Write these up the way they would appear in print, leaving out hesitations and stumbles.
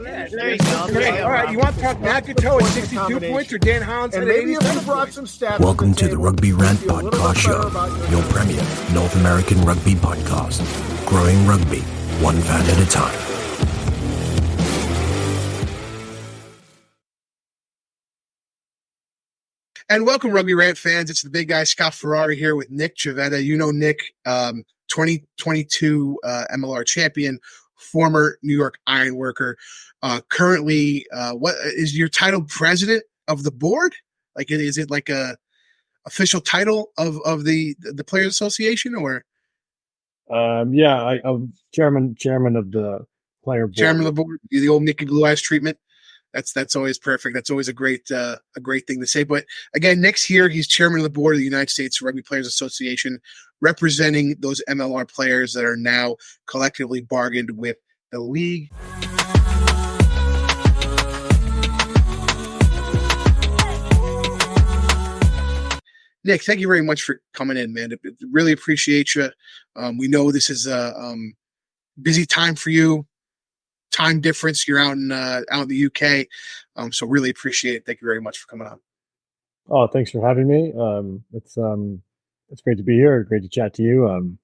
Yeah, there you go. Okay, all right, you want to talk Nakato at 62 points or Dan Hollins at 87 points? Welcome to the Rugby Rant Podcast Show, your premier North American rugby podcast. Growing rugby, one fan at a time. And welcome, Rugby Rant fans. It's the big guy, Scott Ferrari, here with Nick Civetta. You know Nick, 2022 MLR champion, former New York Ironworker. Currently, what is your title? President of the board? Like, is it like a official title of the Players Association, or? I'm chairman of the player board. Chairman of the board, the old Nicky Blue Eyes treatment. That's always perfect. That's always a great thing to say. But again, Nick's here. He's chairman of the board of the United States Rugby Players Association, representing those MLR players that are now collectively bargained with the league. Nick, thank you very much for coming in, man. Really appreciate you. We know this is a busy time for you. Time difference. You're out in the UK, so really appreciate it. Thank you very much for coming on. Oh, thanks for having me. It's great to be here. Great to chat to you.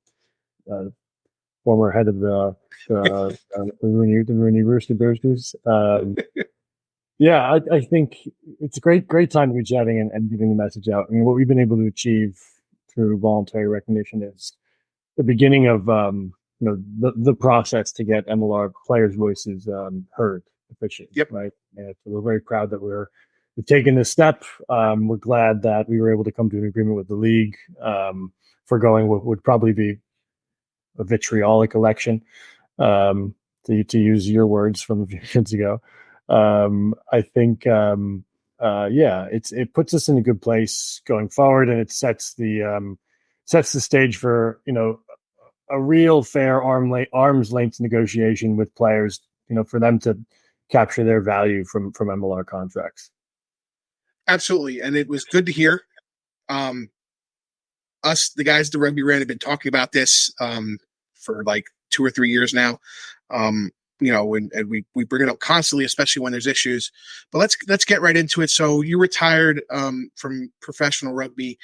Former head of the Rooney Rooster Roosters. Yeah, I think it's a great time to be chatting and getting the message out. I mean, what we've been able to achieve through voluntary recognition is the beginning of the process to get MLR players' voices heard officially. Yep. Right. And so we're very proud that we've taken this step. We're glad that we were able to come to an agreement with the league for going what would probably be a vitriolic election, to use your words from a few years ago. I think, it puts us in a good place going forward, and it sets the stage for, a real fair arm's length negotiation with players, for them to capture their value from MLR contracts. Absolutely. And it was good to hear. Us, the guys at the Rugby Rant, have been talking about this for like 2 or 3 years now. And we bring it up constantly, especially when there's issues. But let's get right into it. So you retired from professional rugby,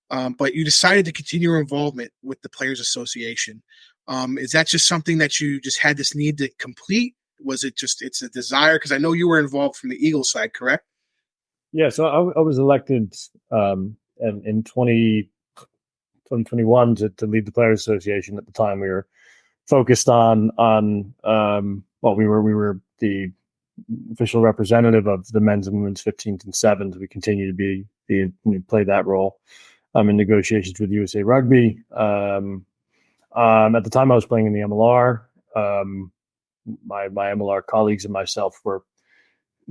but you decided to continue your involvement with the Players Association. Is that just something that you just had this need to complete? Was it just it's a desire? Because I know you were involved from the Eagles side, correct? Yeah, so I was elected in 2021 to lead the Players Association. At the time, we were focused on we were the official representative of the men's and women's 15s and 7s. We continue to play that role in negotiations with USA Rugby. At the time, I was playing in the MLR. My MLR colleagues and myself were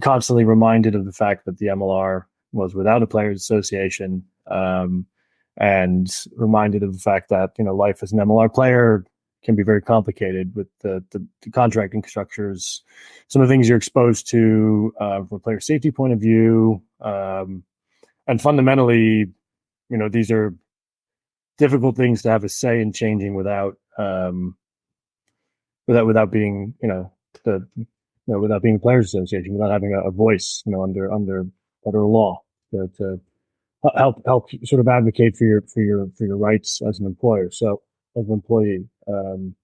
constantly reminded of the fact that the MLR was without a Players Association, and reminded of the fact that life as an MLR player can be very complicated with the contracting structures, some of the things you're exposed to from a player safety point of view, and fundamentally, these are difficult things to have a say in changing without being without being a Players Association, without having a voice under federal law to help sort of advocate for your rights as an employer. So as an employee. I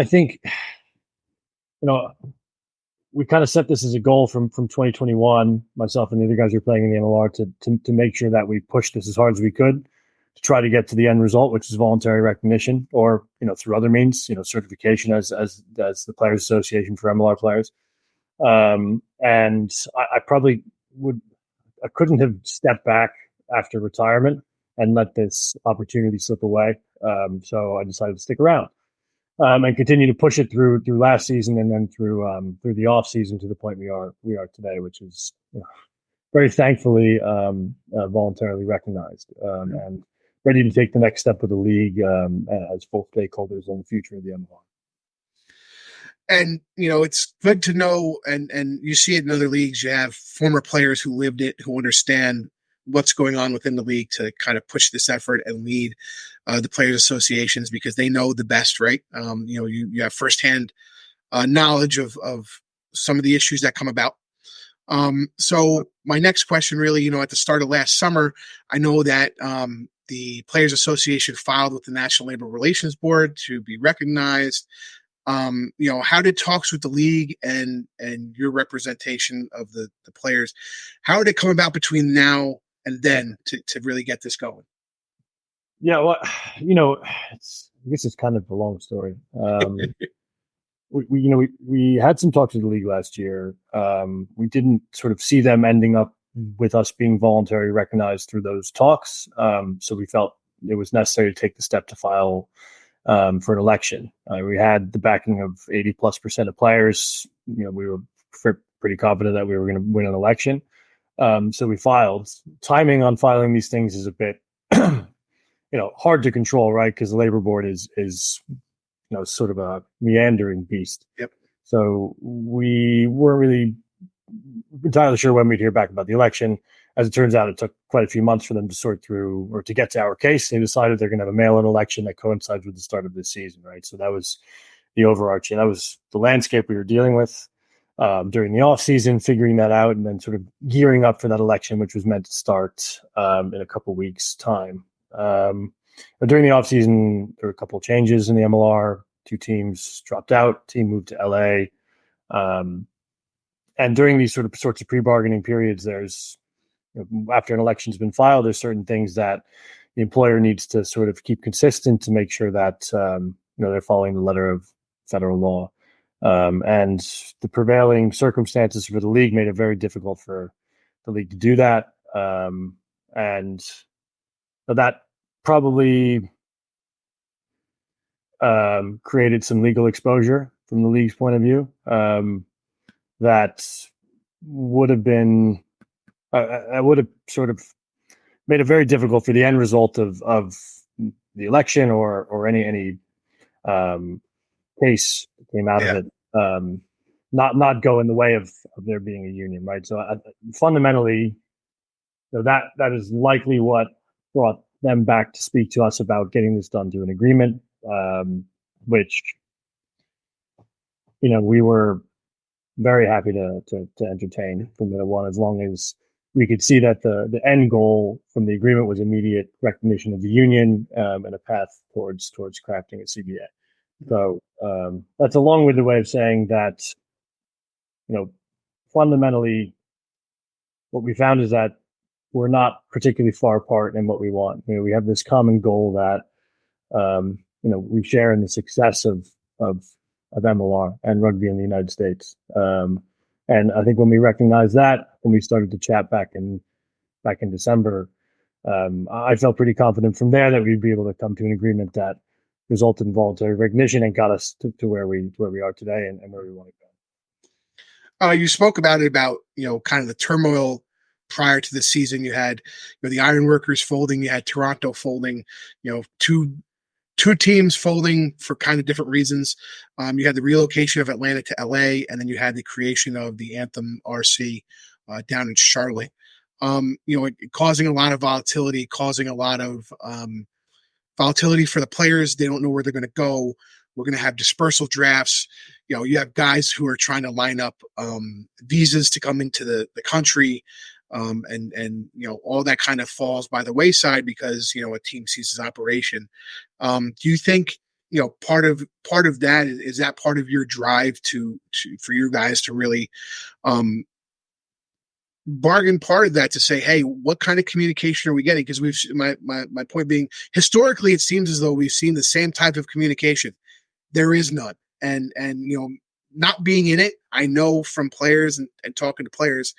think, we kind of set this as a goal from 2021, myself and the other guys who are playing in the MLR to make sure that we pushed this as hard as we could to try to get to the end result, which is voluntary recognition, or, through other means, certification as the Players Association for MLR players. And I probably I couldn't have stepped back after retirement and let this opportunity slip away. So I decided to stick around and continue to push it through last season, and then through the off season to the point we are today, which is very thankfully voluntarily recognized and ready to take the next step with the league as full stakeholders on the future of the MLR. And, it's good to know, and you see it in other leagues, you have former players who lived it, who understand what's going on within the league to kind of push this effort and lead the players associations, because they know the best, right? You have firsthand knowledge of some of the issues that come about. So my next question really, at the start of last summer, I know that the Players Association filed with the National Labor Relations Board to be recognized. How did talks with the league and your representation of the players, how did it come about between now and then to really get this going? Yeah, well, I guess it's kind of a long story. We had some talks with the league last year. We didn't sort of see them ending up with us being voluntarily recognized through those talks. So we felt it was necessary to take the step to file for an election. We had the backing of 80+% of players. We were pretty confident that we were going to win an election. So we filed. Timing on filing these things is a bit, hard to control, right? Because the labor board is sort of a meandering beast. Yep. So we weren't really entirely sure when we'd hear back about the election. As it turns out, it took quite a few months for them to sort through or to get to our case. They decided they're going to have a mail-in election that coincides with the start of this season, right? So that was the overarching, that was the landscape we were dealing with during the off season, figuring that out, and then sort of gearing up for that election, which was meant to start in a couple weeks' time. But during the off season, there were a couple of changes in the MLR. 2 teams dropped out. Team moved to LA. And during these sorts of pre-bargaining periods, there's, after an election's been filed, there's certain things that the employer needs to sort of keep consistent to make sure that they're following the letter of federal law. And the prevailing circumstances for the league made it very difficult for the league to do that. And that probably created some legal exposure from the league's point of view. That would have been, I would have sort of made it very difficult for the end result of the election or any case that came out of it, not go in the way of there being a union, right? So fundamentally, that is likely what brought them back to speak to us about getting this done to an agreement, which we were very happy to entertain from the one, as long as we could see that the end goal from the agreement was immediate recognition of the union and a path towards crafting a CBA. So that's a long-winded way of saying that, fundamentally, what we found is that we're not particularly far apart in what we want. We have this common goal that we share in the success of MLR and rugby in the United States. And I think when we recognized that, when we started to chat back in December, I felt pretty confident from there that we'd be able to come to an agreement that resulted in voluntary recognition and got us to where we are today and where we want to go. You spoke about kind of the turmoil prior to the season. You had the Ironworkers folding, you had Toronto folding, two teams folding for kind of different reasons. You had the relocation of Atlanta to LA, and then you had the creation of the Anthem RC down in Charlotte. Causing a lot of volatility, causing a lot of volatility for the players. They don't know where they're going to go. We're going to have dispersal drafts. You have guys who are trying to line up visas to come into the country. And all that kind of falls by the wayside because a team ceases operation. Do you think part of that is that part of your drive for your guys to really bargain part of that to say, hey, what kind of communication are we getting? Because my point being, historically, it seems as though we've seen the same type of communication. There is none, and not being in it, I know from players and talking to players.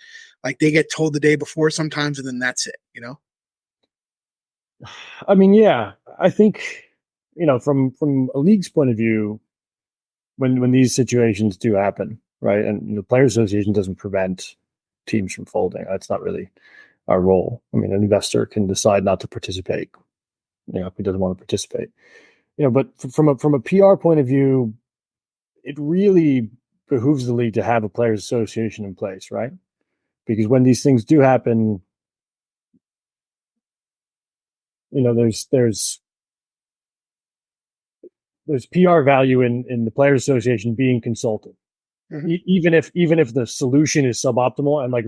Like they get told the day before sometimes, and then that's it, I mean, yeah, I think, from a league's point of view, when these situations do happen, right, and the Players Association doesn't prevent teams from folding. That's not really our role. I mean, an investor can decide not to participate, if he doesn't want to participate. But from a PR point of view, it really behooves the league to have a Players Association in place, right? Because when these things do happen, there's there's PR value in the Players Association being consulted, even if the solution is suboptimal. And like,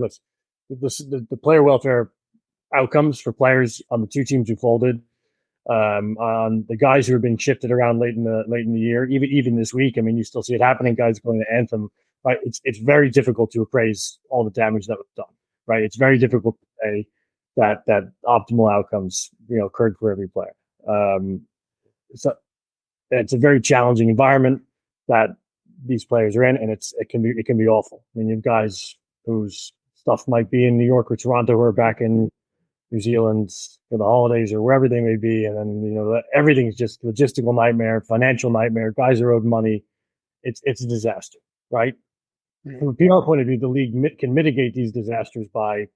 the player welfare outcomes for players on the two teams who folded, on the guys who have been shifted around late in the year, even this week. I mean, you still see it happening. Guys going to Anthem, right? It's very difficult to appraise all the damage that was done, right? It's very difficult to say that optimal outcomes, occurred for every player. So it's a very challenging environment that these players are in, and it can be awful. I mean, you have guys whose stuff might be in New York or Toronto who are back in New Zealand for the holidays or wherever they may be, and then everything's just logistical nightmare, financial nightmare. Guys are owed money. It's a disaster, right? From a PR point of view, the league can mitigate these disasters by,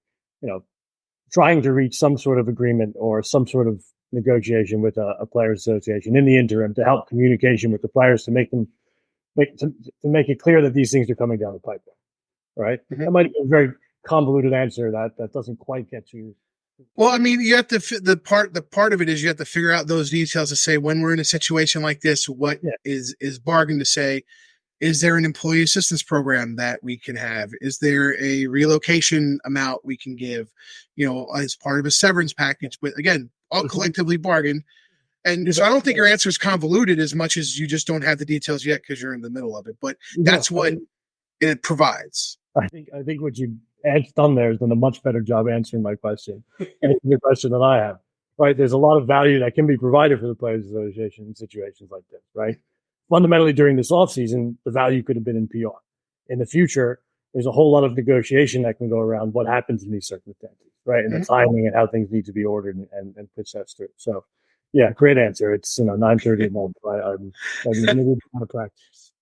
trying to reach some sort of agreement or some sort of negotiation with a players association in the interim to help communication with the players to make it clear that these things are coming down the pipeline, right? That might be a very convoluted answer that doesn't quite get you. Well, I mean, you have to the part of it is you have to figure out those details to say when we're in a situation like this, what is bargained to say. Is there an employee assistance program that we can have? Is there a relocation amount we can give, as part of a severance package? But again, all collectively bargained. And so I don't think your answer is convoluted as much as you just don't have the details yet because you're in the middle of it. But that's what it provides. I think what you done there has done a much better job answering my question, and the question that I have. Right, there's a lot of value that can be provided for the Players Association in situations like this. Right, fundamentally during this offseason, the value could have been in PR. In the future, there's a whole lot of negotiation that can go around what happens in these circumstances, right, and the timing and how things need to be ordered and processed through. So, yeah, great answer. It's 9:30 at moment. I'm maybe out of practice.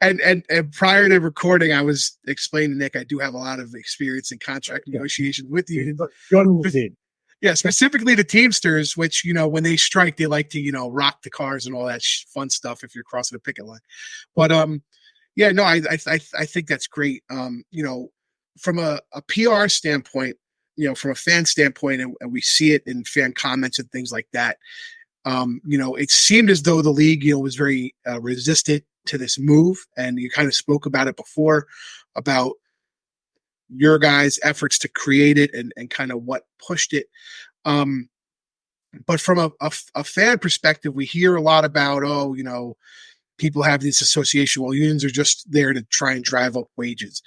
And prior to recording, I was explaining to Nick, I do have a lot of experience in contract negotiations with you. Yeah, specifically the Teamsters, which, when they strike, they like to, rock the cars and all that fun stuff if you're crossing a picket line. But, I think that's great. From a PR standpoint, from a fan standpoint, and we see it in fan comments and things like that, it seemed as though the league, was very resistant to this move. And you kind of spoke about it before, about your guys' efforts to create it and kind of what pushed it. But from a fan perspective, we hear a lot about, people have this association. Well, unions are just there to try and drive up wages.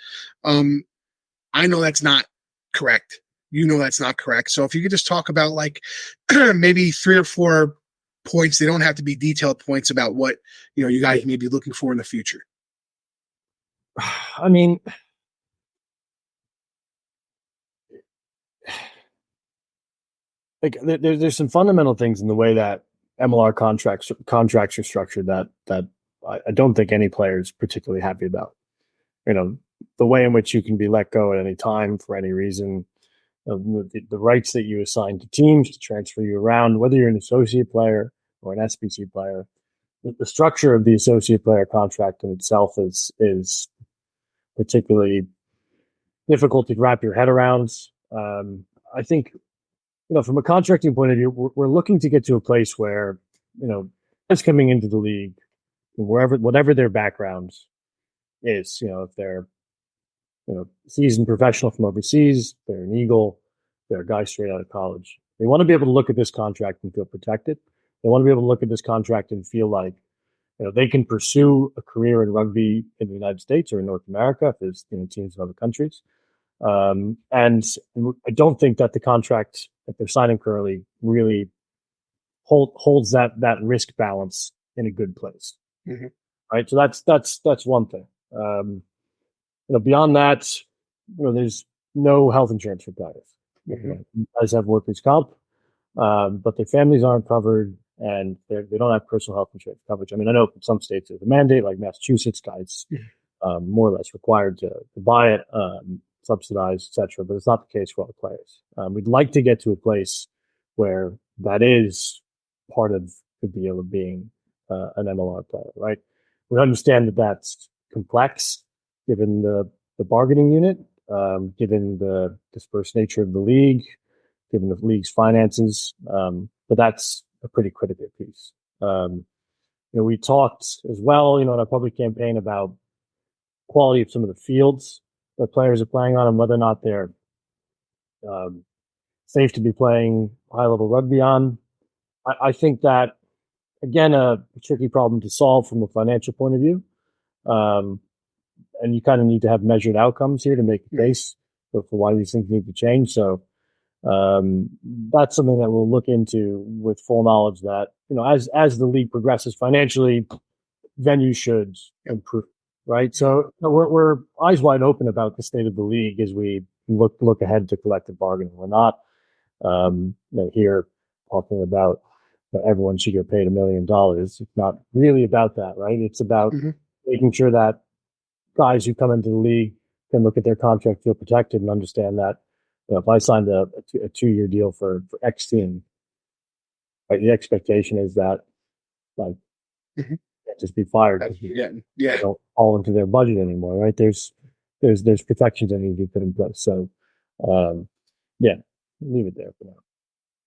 I know that's not correct. That's not correct. So if you could just talk about like maybe 3 or 4 points, they don't have to be detailed points about what, you guys may be looking for in the future. I mean, like there's some fundamental things in the way that MLR contracts are structured that I don't think any player is particularly happy about. The way in which you can be let go at any time for any reason, the rights that you assign to teams to transfer you around, whether you're an associate player or an SBC player. The structure of the associate player contract in itself is particularly difficult to wrap your head around. I think, from a contracting point of view, we're looking to get to a place where, guys coming into the league, whatever their background is, if they're, seasoned professional from overseas, they're an Eagle, they're a guy straight out of college. They want to be able to look at this contract and feel protected. They want to be able to look at this contract and feel like, they can pursue a career in rugby in the United States or in North America if there's, teams in other countries. And I don't think that the contract that they're signing currently really holds that risk balance in a good place. Mm-hmm. Right. So that's one thing. Beyond that, there's no health insurance for players. Mm-hmm. Guys have workers' comp, but their families aren't covered, and they don't have personal health insurance coverage. I mean, I know in some states there's a mandate, like Massachusetts, guys more or less required to buy it, subsidized, etc. But it's not the case for all the players. We'd like to get to a place where that is part of the deal of being an MLR player, right? We understand that that's complex, given the bargaining unit, given the dispersed nature of the league, given the league's finances. But that's a pretty critical piece. We talked as well, in our public campaign about quality of some of the fields that players are playing on and whether or not they're safe to be playing high-level rugby on. I think that, again, a tricky problem to solve from a financial point of view. And you kind of need to have measured outcomes here to make a case for why these things need to change. So that's something that we'll look into with full knowledge that, as the league progresses financially, venues should improve, right? So we're eyes wide open about the state of the league as we look ahead to collective bargaining. We're not here talking about everyone should get paid $1 million. It's not really about that, right? It's about making sure that guys who come into the league can look at their contract, feel protected, and understand that if I signed a 2-year deal for X team, right, the expectation is that can't just be fired. They don't fall into their budget anymore, right? There's protections that need to be put in place. So, leave it there for now.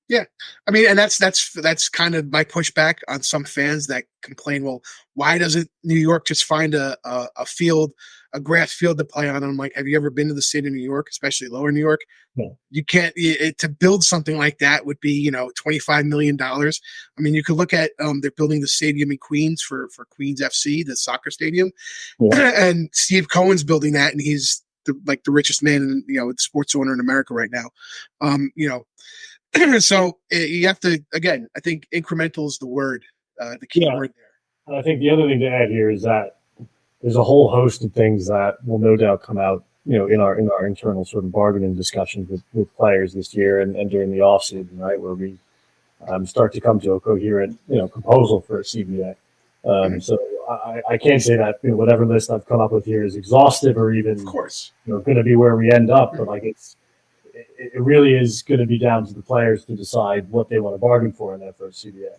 Yeah, I mean, and that's kind of my pushback on some fans that complain. Well, why doesn't New York just find a field, a grass field to play on? And I'm like, have you ever been to the state of New York, especially Lower New York? No. You can't. To build something like that would be $25 million. I mean, you could look at they're building the stadium in Queens for Queens FC, the soccer stadium, and Steve Cohen's building that, and he's the richest man, the sports owner in America right now. So you have to, again, I think incremental is the word, the key word there. And I think the other thing to add here is that there's a whole host of things that will no doubt come out, in our internal sort of bargaining discussions with players this year and during the off season, right, where we start to come to a coherent, proposal for a CBA. So I can't say that whatever list I've come up with here is exhaustive or even, of course, going to be where we end up, but it really is going to be down to the players to decide what they want to bargain for in that first CBA.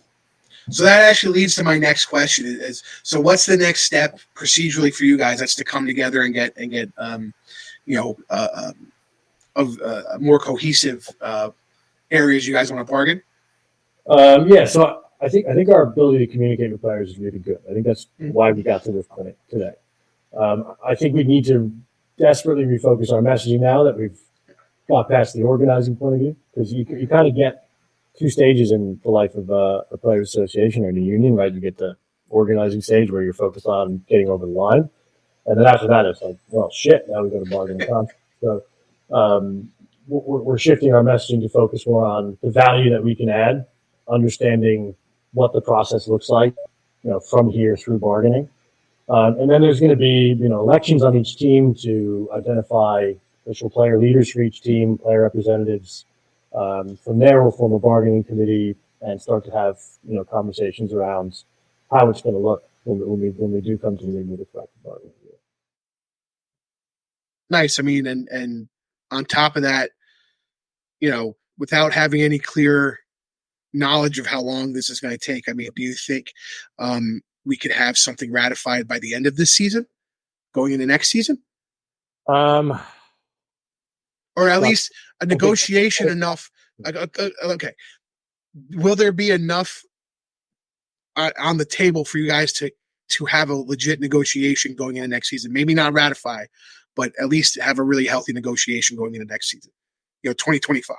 So that actually leads to my next question: so what's the next step procedurally for you guys? That's to come together and get more cohesive areas you guys want to bargain. So I think our ability to communicate with players is really good. I think that's why we got to this point today. I think we need to desperately refocus our messaging now that we've got past the organizing point of view, because you kind of get two stages in the life of a players association or a union, right? You get the organizing stage where you're focused on getting over the line, and then after that it's like, well, shit, now we got to bargain the contract. So we're shifting our messaging to focus more on the value that we can add, understanding what the process looks like, from here through bargaining, and then there's going to be elections on each team to identify official player leaders for each team, player representatives. From there, we'll form a bargaining committee and start to have conversations around how it's going to look when we do come to the meeting with a collective bargaining. Nice. I mean, and on top of that, without having any clear knowledge of how long this is going to take, I mean, do you think we could have something ratified by the end of this season, going into next season? Or at least a negotiation enough. Okay. Will there be enough on the table for you guys to have a legit negotiation going into next season? Maybe not ratify, but at least have a really healthy negotiation going into next season, 2025.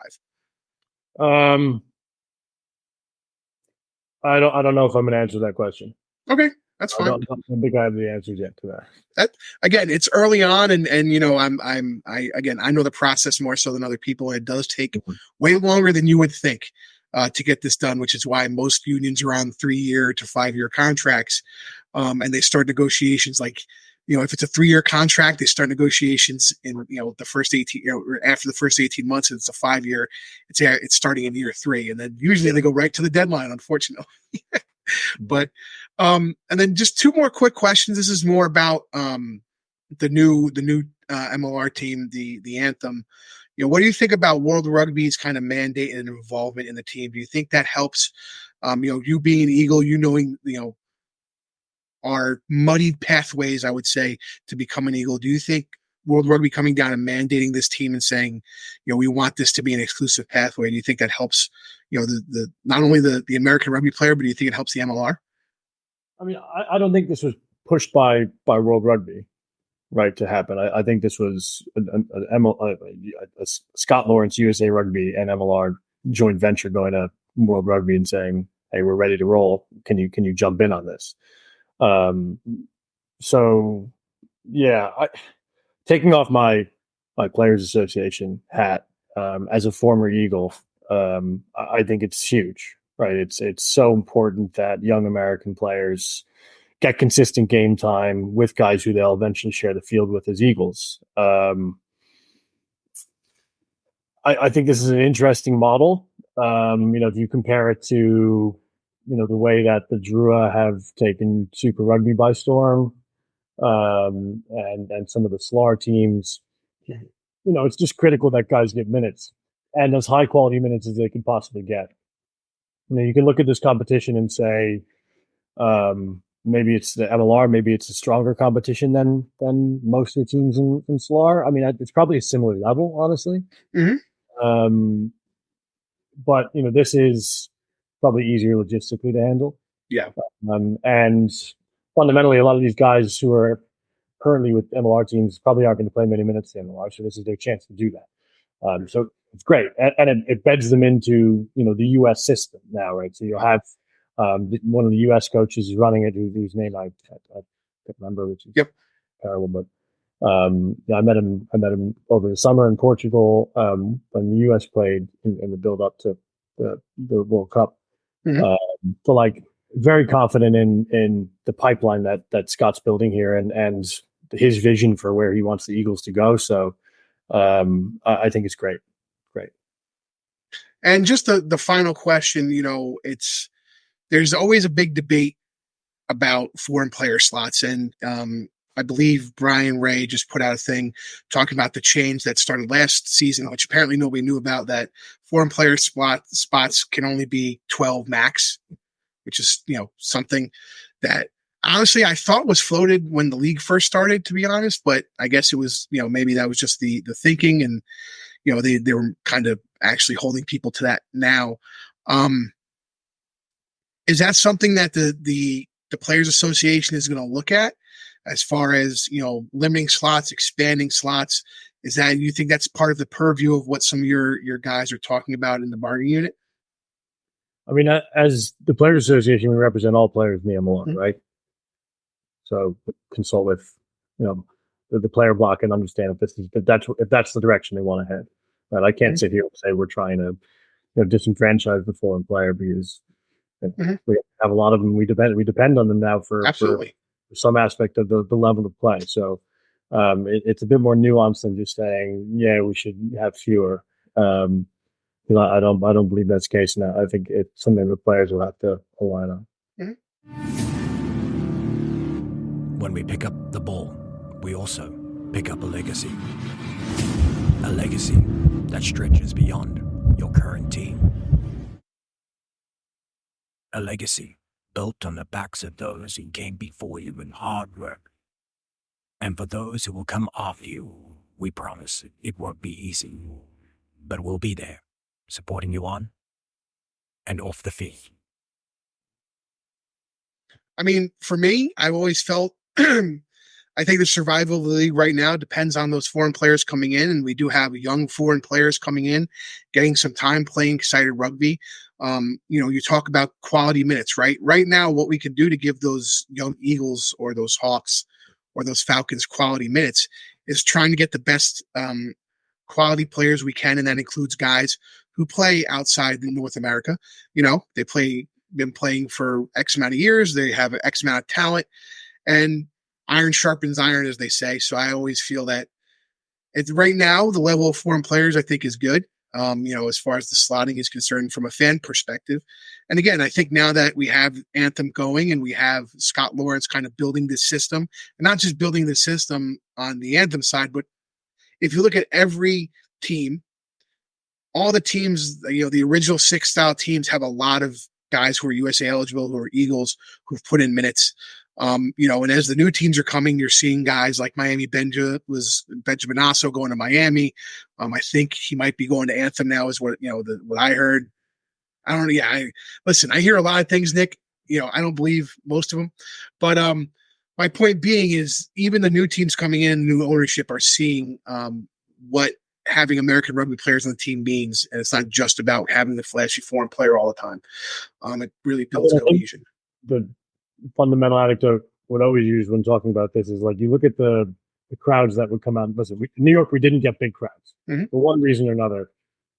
I don't know if I'm going to answer that question. Okay. That's fine. I don't think I have the answers yet to that. That again, it's early on, and I know the process more so than other people. It does take way longer than you would think to get this done, which is why most unions are on 3-year to 5-year contracts, and they start negotiations like, if it's a 3-year contract, they start negotiations in the first 18, or after the first 18 months. And it's a 5-year. It's starting in year 3, and then usually they go right to the deadline, unfortunately. But and then just 2 more quick questions. This is more about the new MLR team, the Anthem. What do you think about World Rugby's kind of mandate and involvement in the team? Do you think that helps? You being an Eagle, knowing our muddied pathways, I would say, to become an Eagle. Do you think World Rugby coming down and mandating this team and saying, we want this to be an exclusive pathway, do you think that helps, the not only the American rugby player, but do you think it helps the MLR? I mean, I don't think this was pushed by World Rugby, right, to happen. I think this was a Scott Lawrence USA Rugby and MLR joint venture going to World Rugby and saying, "Hey, we're ready to roll. Can you jump in on this?" So yeah, taking off my Players Association hat as a former Eagle, I think it's huge, right? It's so important that young American players get consistent game time with guys who they'll eventually share the field with as Eagles. I think this is an interesting model. If you compare it to, the way that the Drua have taken Super Rugby by storm, and some of the SLAR teams, it's just critical that guys get minutes and as high quality minutes as they can possibly get. You can look at this competition and say, maybe it's the MLR, maybe it's a stronger competition than most of the teams in SLAR. I mean, it's probably a similar level, honestly. Mm-hmm. But this is probably easier logistically to handle. Yeah. And fundamentally, a lot of these guys who are currently with MLR teams probably aren't going to play many minutes in MLR, so this is their chance to do that. So it's great, and it beds them into the U.S. system now, right? So you'll have one of the U.S. coaches is running it, whose name I can't remember, which is terrible. But I met him over the summer in Portugal when the U.S. played in the build up to the World Cup. Mm-hmm. So very confident in the pipeline that Scott's building here and his vision for where he wants the Eagles to go. So I think it's great. And just the final question, there's always a big debate about foreign player slots. And I believe Brian Ray just put out a thing talking about the change that started last season, which apparently nobody knew about, that foreign player spots can only be 12 max, which is, something that honestly I thought was floated when the league first started, to be honest. But I guess it was, maybe that was just the thinking, and, they were kind of actually holding people to that now. Is that something that the Players Association is going to look at as far as, limiting slots, expanding slots? Is that, you think that's part of the purview of what some of your guys are talking about in the bargaining unit? I mean, as the Players Association, we represent all players in the MLR, mm-hmm. right? So consult with, the player block and understand if that's the direction they want to head. Right? I can't mm-hmm. sit here and say we're trying to, disenfranchise the foreign player, because mm-hmm. we have a lot of them. We depend on them now for some aspect of the level of play. So it's a bit more nuanced than just saying, we should have fewer. I don't believe that's the case now. I think it's something the players will have to align on. Mm-hmm. When we pick up the ball, we also pick up a legacy. A legacy that stretches beyond your current team. A legacy built on the backs of those who came before you in hard work. And for those who will come after you, we promise it won't be easy, but we'll be there, supporting you on and off the field. I mean, for me, I've always felt I think the survival of the league right now depends on those foreign players coming in, and we do have young foreign players coming in, getting some time playing excited rugby. You talk about quality minutes, right? Right now, what we could do to give those young Eagles or those Hawks or those Falcons quality minutes is trying to get the best quality players we can, and that includes guys who play outside North America. Been playing for X amount of years. They have X amount of talent, and iron sharpens iron, as they say. So I always feel that right now, the level of foreign players, I think, is good. As far as the slotting is concerned from a fan perspective. And again, I think now that we have Anthem going and we have Scott Lawrence kind of building this system, and not just building the system on the Anthem side, but if you look at every team, all the teams, the original 6 style teams have a lot of guys who are USA eligible, who are Eagles, who've put in minutes. And as the new teams are coming, you're seeing guys like Miami Benjamin Asso going to Miami. I think he might be going to Anthem now, is what I heard. I don't know. Yeah, listen, I hear a lot of things, Nick. I don't believe most of them. But my point being is even the new teams coming in, new ownership are seeing what having American rugby players on the team means. And it's not just about having the flashy foreign player all the time. It really builds cohesion. The fundamental anecdote would always use when talking about this is like, you look at the crowds that would come out. Listen, in New York, we didn't get big crowds for one reason or another,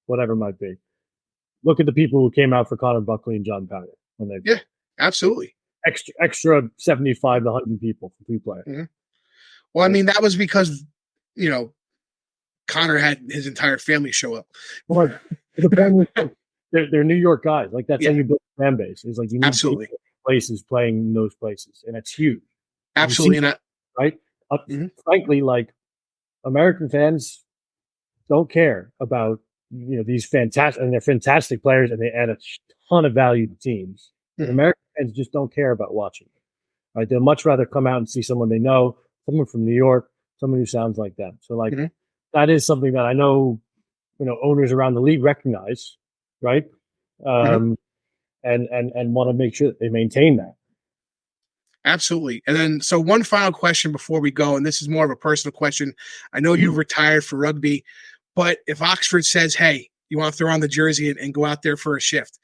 whatever it might be. Look at the people who came out for Connor Buckley and John Powder when they played. Absolutely. Extra 75 to 100 people for 3 players. Well, I mean, that was because, Connor had his entire family show up. Well, the family, they're New York guys. Like, that's how you build a fan base. It's like you need places playing in those places, and it's huge. Absolutely. Right? Frankly, like, American fans don't care about these fantastic, and they're fantastic players, and they add a ton of value to teams. American fans just don't care about watching. Right? They'll much rather come out and see someone they know, someone from New York, someone who sounds like them. So, like, that is something that I know, owners around the league recognize, right? And want to make sure that they maintain that. Absolutely. And then, so one final question before we go, and this is more of a personal question. I know you've retired for rugby, but if Oxford says, "Hey, you want to throw on the jersey and go out there for a shift,"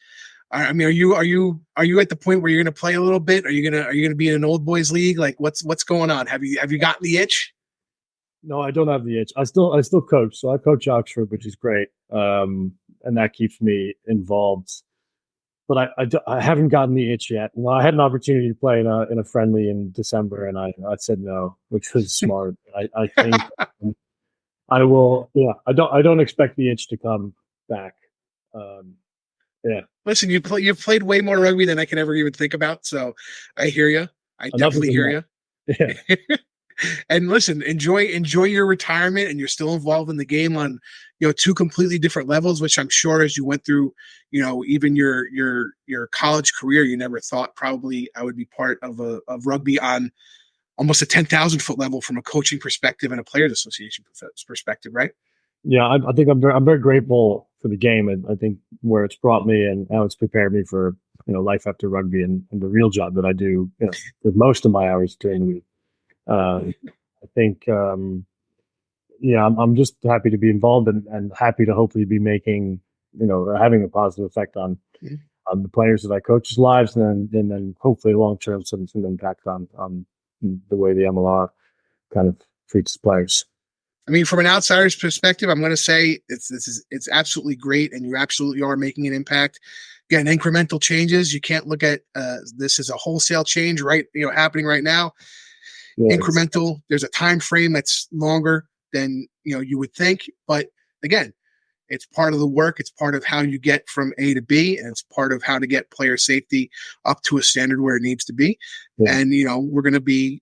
I mean, are you at the point where you're going to play a little bit? Are you going to be in an old boys league? Like, what's going on? Have you gotten the itch? No, I don't have the itch. I still coach, so I coach Oxford, which is great, and that keeps me involved. But I haven't gotten the itch yet. Well, I had an opportunity to play in a friendly in December, and I said no, which was smart. I think I will. Yeah, I don't expect the itch to come back. Yeah. Listen, you've played way more rugby than I can ever even think about. So I hear you. I definitely hear you. Yeah. And listen, enjoy your retirement, and you're still involved in the game on, 2 completely different levels, which I'm sure as you went through, even your college career, you never thought probably I would be part of rugby on almost a 10,000 foot level from a coaching perspective and a players association perspective, right? Yeah, I think I'm very grateful for the game, and I think where it's brought me and how it's prepared me for life after rugby and the real job that I do with most of my hours during the week. I think I'm just happy to be involved and happy to hopefully be making having a positive effect on the players that I coach's lives, and then hopefully long term some impact on the way the MLR kind of treats players. I mean, from an outsider's perspective, I'm going to say it's absolutely great, and you absolutely are making an impact. Again, incremental changes. You can't look at this as a wholesale change, right? Happening right now. Yeah, incremental. There's a time frame that's longer than you would think, but again, it's part of the work. It's part of how you get from A to B, and it's part of how to get player safety up to a standard where it needs to be. Yeah. And we're going to be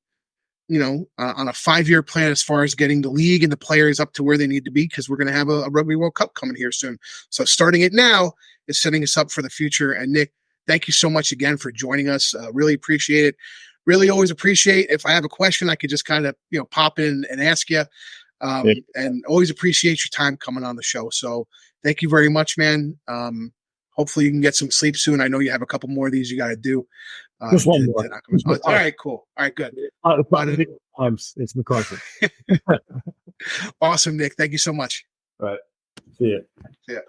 on a 5-year plan as far as getting the league and the players up to where they need to be, because we're going to have a Rugby World Cup coming here soon. So starting it now is setting us up for the future. And Nick, thank you so much again for joining us. Really appreciate it. Really always appreciate if I have a question, I could just kind of, pop in and ask you. And always appreciate your time coming on the show. So thank you very much, man. Hopefully you can get some sleep soon. I know you have a couple more of these you got to do. Just one more. All right, cool. All right, good. It's McCarthy. Awesome, Nick. Thank you so much. All right. See ya. See ya.